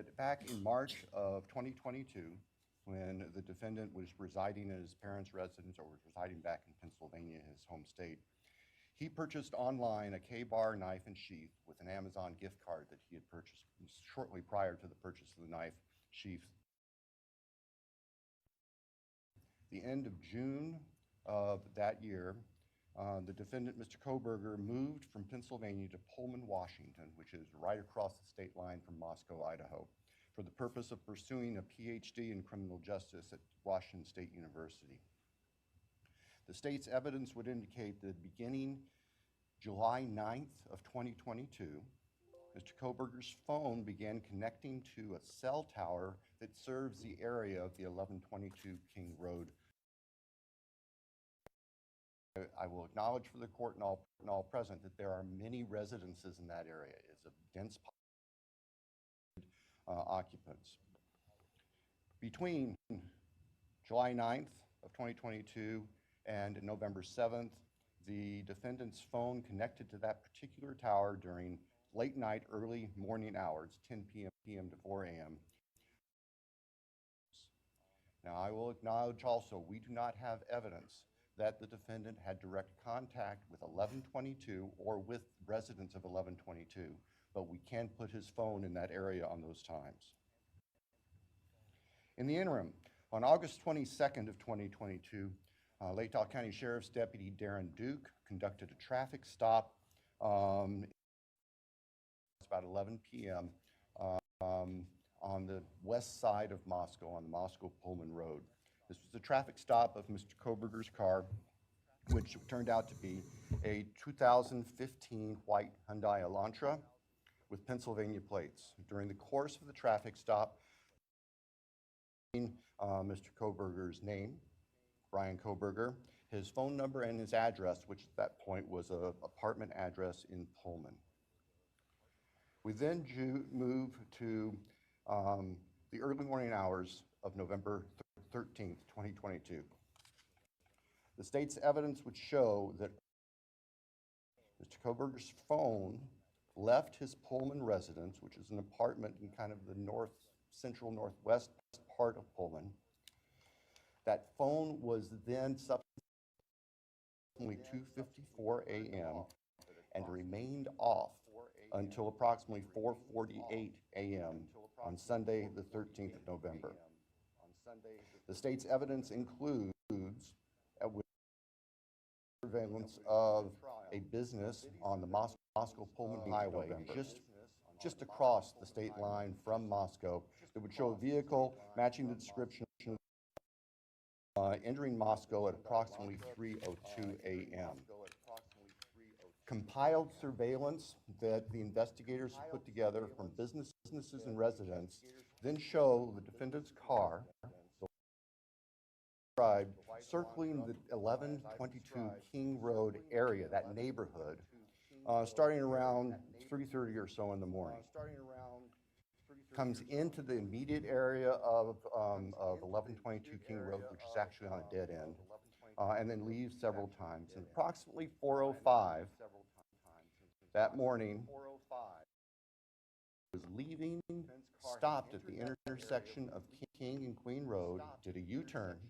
that back in March of 2022, when the defendant was residing in his parents' residence or was residing back in Pennsylvania, his home state, he purchased online a K-bar knife and sheath with an Amazon gift card that he had purchased shortly prior to the purchase of the knife sheath. The end of June of that year, the defendant, Mr. Kohberger, moved from Pennsylvania to Pullman, Washington, which is right across the state line from Moscow, Idaho, for the purpose of pursuing a PhD in criminal justice at Washington State University. The state's evidence would indicate that beginning July 9th of 2022, Mr. Kohberger's phone began connecting to a cell tower that serves the area of the 1122 King Road. I will acknowledge for the court and all present that there are many residences in that area. It's a dense occupants. Between July 9th of 2022 and November 7th, the defendant's phone connected to that particular tower during late night, early morning hours, 10 p.m. to 4 a.m. Now, I will acknowledge also, we do not have evidence that the defendant had direct contact with 1122 or with residents of 1122, but we can put his phone in that area on those times. In the interim, on August 22nd of 2022, Lake Tahoe County Sheriff's Deputy Darren Duke conducted a traffic stop about 11 p.m. On the west side of Moscow, on the Moscow-Pullman Road. This was a traffic stop of Mr. Kohberger's car, which turned out to be a 2015 white Hyundai Elantra with Pennsylvania plates. During the course of the traffic stop, Mr. Kohberger's name, Brian Kohberger, his phone number and his address, which at that point was an apartment address in Pullman. We then move to the early morning hours of November 13th, 2022. The state's evidence would show that Mr. Kohberger's phone left his Pullman residence, which is an apartment in kind of the central northwest part of Pullman. That phone was then subsequently 2:54 a.m. and remained off until approximately 4:48 a.m. on Sunday, the 13th of November. The state's evidence includes surveillance of a business on the Moscow-Pullman Highway, just across the state line from Moscow, that would show a vehicle matching the description entering Moscow at approximately 3:02 a.m. Compiled surveillance that the investigators put together from businesses and residents then show the defendant's car circling the 1122 King Road area, that neighborhood, starting around 3:30 or so in the morning. Comes into the immediate area of 1122 King Road, which is actually on a dead end, and then leaves several times. And approximately 4:05 that morning, was leaving, stopped at the intersection of King and Queen Road, did a U-turn,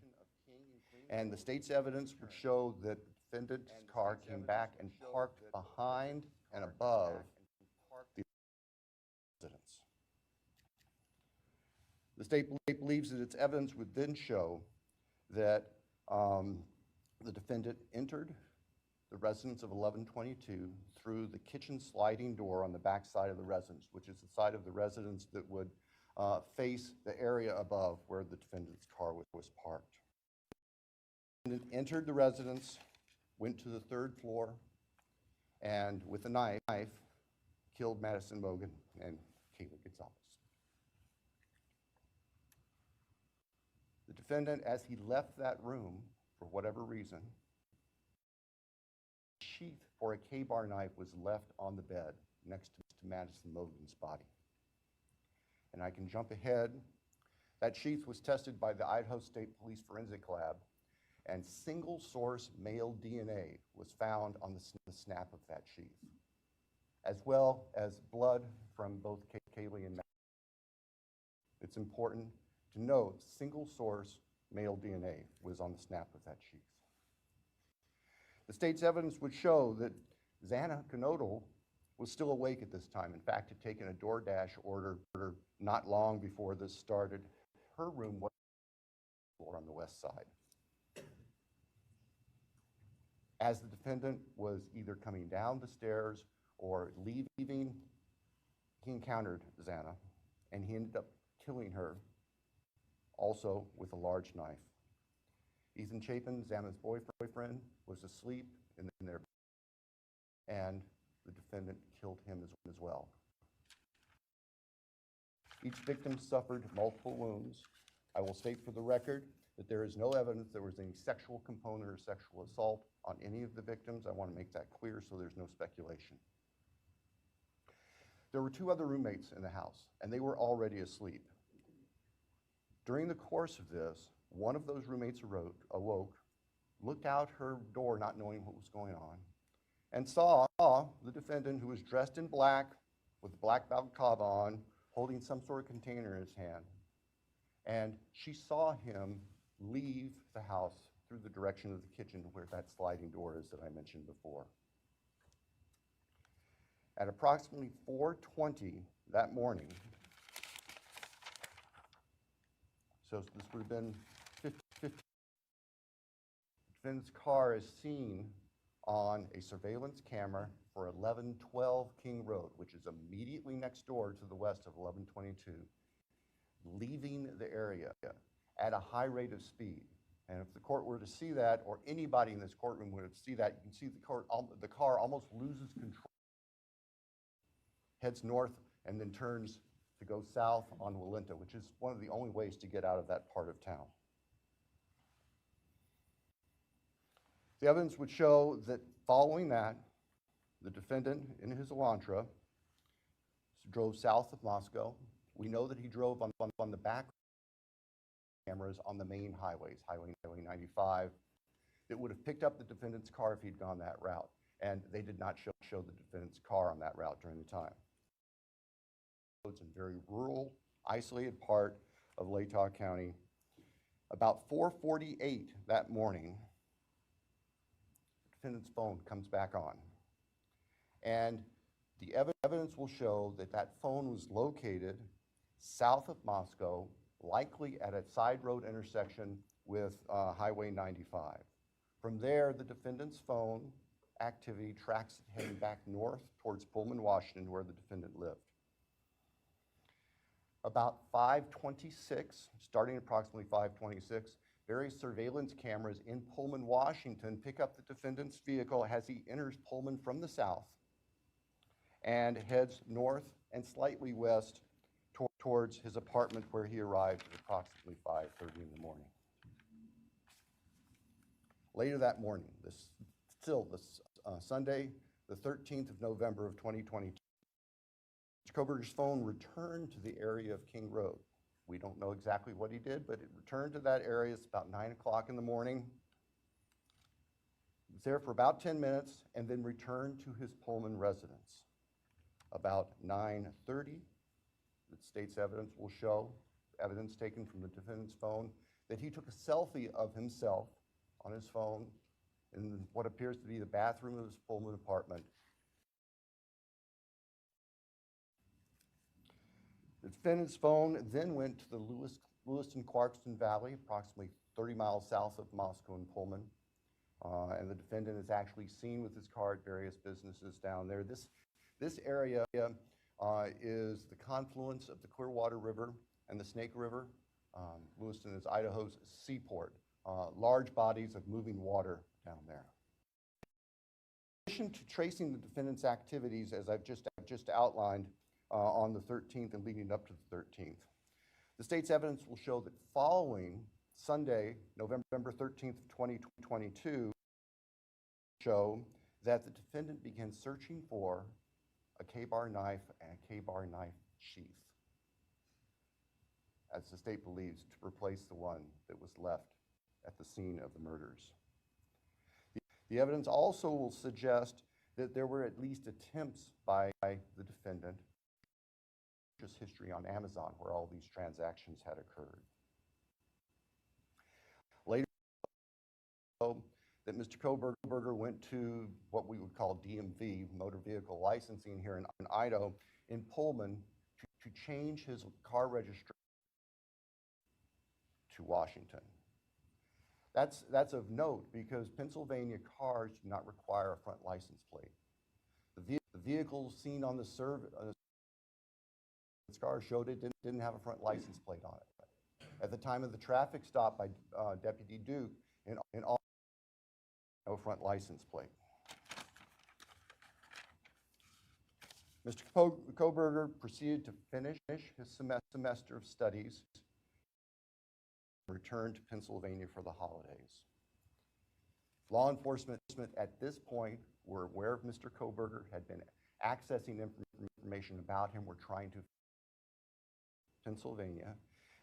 and the state's evidence would show that the defendant's car came back and parked behind and above the residence. The state believes that its evidence would then show that the defendant entered the residence of 1122 through the kitchen sliding door on the back side of the residence, which is the side of the residence that would face the area above where the defendant's car was parked. The defendant entered the residence, went to the third floor, and with a knife, killed Madison Mogan and Kaylee Gonzalez. The defendant, as he left that room, for whatever reason, a sheath for a K-bar knife was left on the bed next to Madison Mogan's body. And I can jump ahead. That sheath was tested by the Idaho State Police Forensic Lab, and single source male DNA was found on the snap of that sheath, as well as blood from both Kaylee and It's important to note single source male DNA was on the snap of that sheath. The state's evidence would show that Xana Knodel was still awake at this time. In fact, had taken a DoorDash order not long before this started. Her room was on the west side. As the defendant was either coming down the stairs or leaving, he encountered Xana, and he ended up killing her, also with a large knife. Ethan Chapin, Xana's boyfriend, was asleep in their bed, and the defendant killed him as well. Each victim suffered multiple wounds. I will state for the record that there is no evidence there was any sexual component or sexual assault on any of the victims. I want to make that clear so there's no speculation. There were two other roommates in the house, and they were already asleep. During the course of this, one of those roommates awoke, looked out her door not knowing what was going on, and saw the defendant, who was dressed in black with a black balaclava on, holding some sort of container in his hand. And she saw him leave the house through the direction of the kitchen where that sliding door is that I mentioned before. At approximately 4:20 that morning, so this would have been 50, the defendant's car is seen on a surveillance camera for 1112 King Road, which is immediately next door to the west of 1122, leaving the area at a high rate of speed. And if the court were to see that, or anybody in this courtroom were to see that, you can see the car almost loses control, heads north, and then turns to go south on Walinta, which is one of the only ways to get out of that part of town. The evidence would show that following that, the defendant in his Elantra drove south of Moscow. We know that he drove on the back cameras on the main highways, Highway 95, that would have picked up the defendant's car if he'd gone that route. And they did not show the defendant's car on that route during the time. It's a very rural, isolated part of Latah County. About 4:48 that morning, the defendant's phone comes back on. And the evidence will show that that phone was located south of Moscow, likely at a side road intersection with Highway 95. From there, the defendant's phone activity tracks it heading back north towards Pullman, Washington, where the defendant lived. About 5:26, starting approximately 5:26, various surveillance cameras in Pullman, Washington pick up the defendant's vehicle as he enters Pullman from the south and heads north and slightly west towards his apartment, where he arrived at approximately 5:30 in the morning. Later that morning, Sunday, the 13th of November of 2022, Kohberger's phone returned to the area of King Road. We don't know exactly what he did, but it returned to that area. It's about 9 o'clock in the morning. He was there for about 10 minutes and then returned to his Pullman residence. About 9:30, the state's evidence will show, evidence taken from the defendant's phone, that he took a selfie of himself on his phone in what appears to be the bathroom of his Pullman apartment. The defendant's phone then went to the Lewiston-Clarkston Valley, approximately 30 miles south of Moscow and Pullman. And the defendant is actually seen with his car at various businesses down there. This area is the confluence of the Clearwater River and the Snake River. Lewiston is Idaho's seaport. Large bodies of moving water down there. In addition to tracing the defendant's activities, as I've just outlined, on the 13th and leading up to the 13th, the state's evidence will show that following Sunday, November 13th, 2022, show that the defendant began searching for a K-bar knife and a K-bar knife sheath, as the state believes, to replace the one that was left at the scene of the murders. The evidence also will suggest that there were at least attempts by the defendant history on Amazon where all these transactions had occurred. Later, that Mr. Kohberger went to what we would call DMV, motor vehicle licensing here in Idaho, in Pullman to change his car registration to Washington. That's of note because Pennsylvania cars do not require a front license plate. The vehicle seen on the car showed it didn't have a front license plate on it. At the time of the traffic stop by Deputy Duke, in all, no front license plate. Mr. Kohberger proceeded to finish his semester of studies and returned to Pennsylvania for the holidays. Law enforcement at this point were aware of Mr. Kohberger, had been accessing information about him, were trying to Pennsylvania,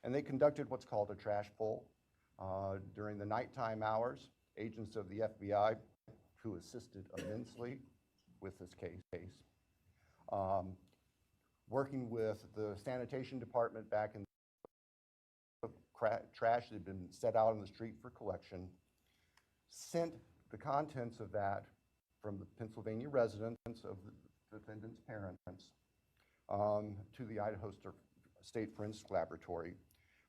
and they conducted what's called a trash pull during the nighttime hours. Agents of the FBI, who assisted immensely with this case, working with the sanitation department back in the trash that had been set out on the street for collection, sent the contents of that from the Pennsylvania residence of the defendant's parents to the Idaho State Forensic Laboratory,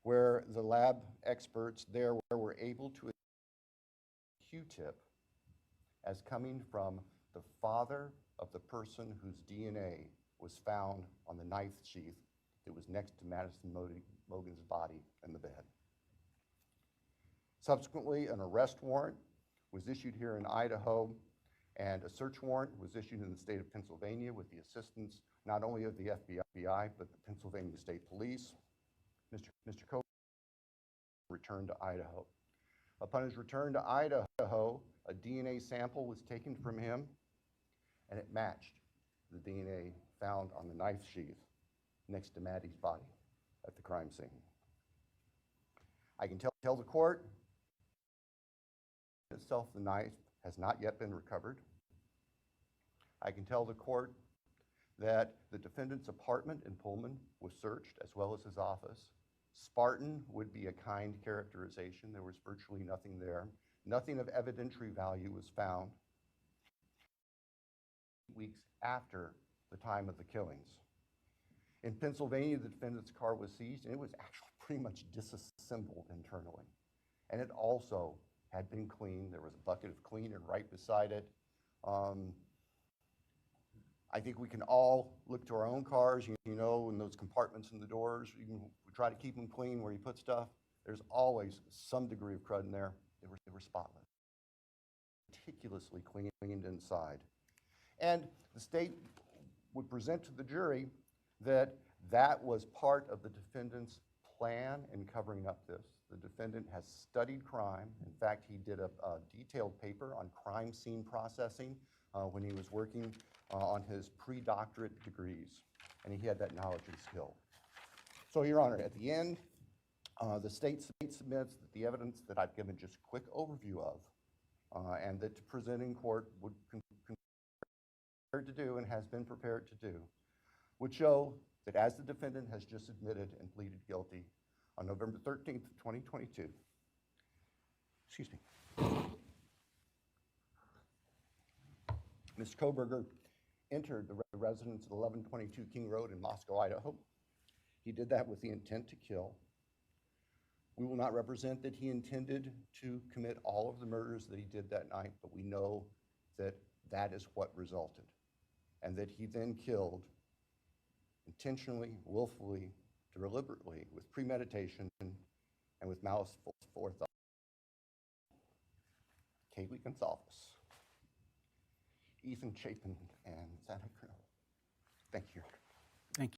where the lab experts there were able to Q-tip as coming from the father of the person whose DNA was found on the knife sheath that was next to Madison Mogen's body in the bed. Subsequently, an arrest warrant was issued here in Idaho, and a search warrant was issued in the state of Pennsylvania with the assistance not only of the FBI, but the Pennsylvania State Police. Mr. Kohberger returned to Idaho. Upon his return to Idaho, a DNA sample was taken from him, and it matched the DNA found on the knife sheath next to Maddie's body at the crime scene. I can tell the court itself the knife has not yet been recovered. I can tell the court that the defendant's apartment in Pullman was searched, as well as his office. Spartan would be a kind characterization. There was virtually nothing there. Nothing of evidentiary value was found weeks after the time of the killings. In Pennsylvania, the defendant's car was seized, and it was actually pretty much disassembled internally. And it also had been cleaned. There was a bucket of cleaner right beside it. I think we can all look to our own cars, you know, in those compartments in the doors. We try to keep them clean where you put stuff. There's always some degree of crud in there. They were spotless, meticulously cleaned inside. And the state would present to the jury that that was part of the defendant's plan in covering up this. The defendant has studied crime. In fact, he did a detailed paper on crime scene processing when he was working on his pre-doctorate degrees, and he had that knowledge and skill. So, Your Honor, at the end, the state submits that the evidence that I've given just a quick overview of, and that to present in court would prepared to do and has been prepared to do, would show that as the defendant has just admitted and pleaded guilty on November 13th, 2022, excuse me, Mr. Kohberger entered the residence at 1122 King Road in Moscow, Idaho. He did that with the intent to kill. We will not represent that he intended to commit all of the murders that he did that night, but we know that that is what resulted, and that he then killed intentionally, willfully, deliberately, with premeditation, and with malice forethought. Kaylee Gonzalez, Ethan Chapin, and Santa Cruz. Thank you.